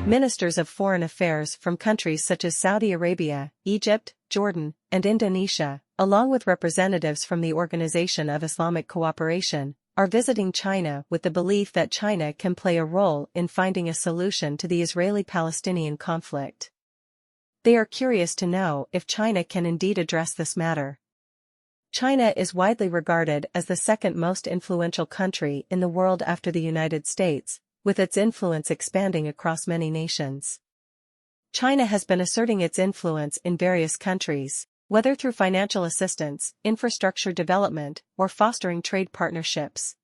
Ministers of foreign affairs from countries such as Saudi Arabia, Egypt, Jordan, and Indonesia, along with representatives from the Organization of Islamic Cooperation, are visiting China with the belief that China can play a role in finding a solution to the Israeli-Palestinian conflict. They are curious to know if China can indeed address this matter. China is widely regarded as the second most influential country in the world after the United States, with its influence expanding across many nations. China has been asserting its influence in various countries, whether through financial assistance, infrastructure development, or fostering trade partnerships.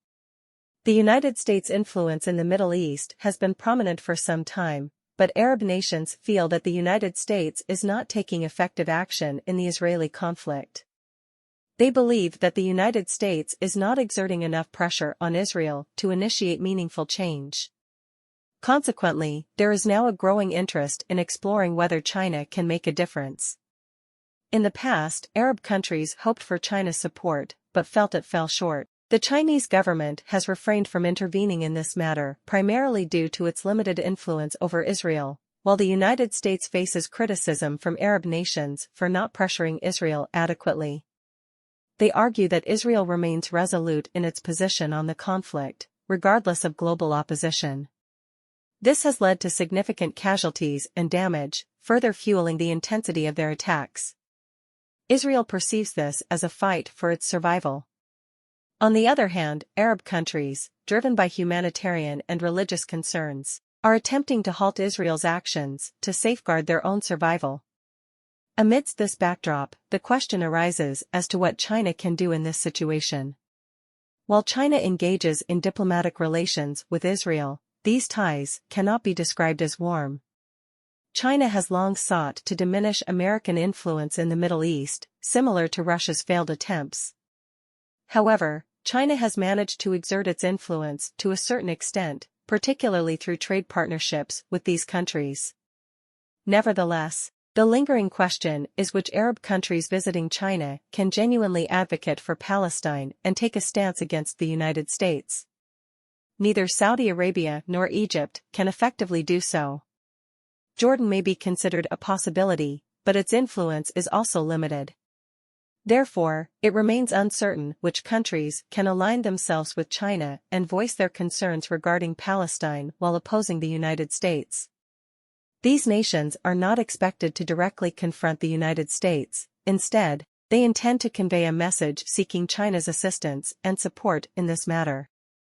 The United States' influence in the Middle East has been prominent for some time, but Arab nations feel that the United States is not taking effective action in the Israeli conflict. They believe that the United States is not exerting enough pressure on Israel to initiate meaningful change. Consequently, there is now a growing interest in exploring whether China can make a difference. In the past, Arab countries hoped for China's support, but felt it fell short. The Chinese government has refrained from intervening in this matter primarily due to its limited influence over Israel, while the United States faces criticism from Arab nations for not pressuring Israel adequately. They argue that Israel remains resolute in its position on the conflict, regardless of global opposition. This has led to significant casualties and damage, further fueling the intensity of their attacks. Israel perceives this as a fight for its survival. On the other hand, Arab countries, driven by humanitarian and religious concerns, are attempting to halt Israel's actions to safeguard their own survival. Amidst this backdrop, the question arises as to what China can do in this situation. While China engages in diplomatic relations with Israel, these ties cannot be described as warm. China has long sought to diminish American influence in the Middle East, similar to Russia's failed attempts. However, China has managed to exert its influence to a certain extent, particularly through trade partnerships with these countries. Nevertheless, the lingering question is which Arab countries visiting China can genuinely advocate for Palestine and take a stance against the United States. Neither Saudi Arabia nor Egypt can effectively do so. Jordan may be considered a possibility, but its influence is also limited. Therefore, it remains uncertain which countries can align themselves with China and voice their concerns regarding Palestine while opposing the United States. These nations are not expected to directly confront the United States. Instead, they intend to convey a message seeking China's assistance and support in this matter.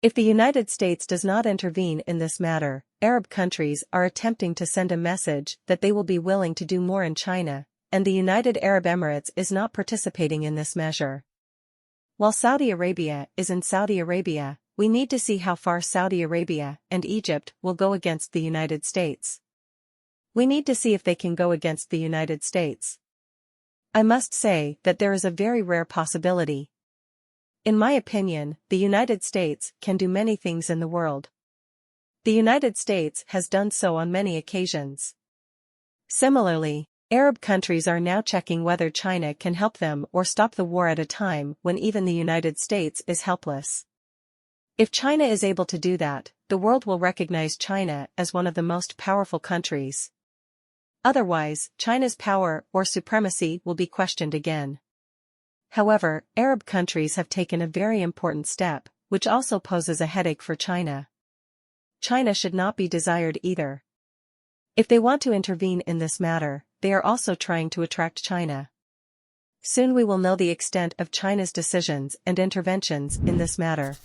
If the United States does not intervene in this matter, Arab countries are attempting to send a message that they will be willing to do more in China, and the United Arab Emirates is not participating in this measure. While Saudi Arabia is in Saudi Arabia, we need to see how far Saudi Arabia and Egypt will go against the United States. We need to see if they can go against the United States. I must say that there is a very rare possibility. In my opinion, the United States can do many things in the world. The United States has done so on many occasions. Similarly, Arab countries are now checking whether China can help them or stop the war at a time when even the United States is helpless. If China is able to do that, the world will recognize China as one of the most powerful countries. Otherwise, China's power or supremacy will be questioned again. However, Arab countries have taken a very important step, which also poses a headache for China. China should not be desired either. If they want to intervene in this matter, they are also trying to attract China. Soon we will know the extent of China's decisions and interventions in this matter.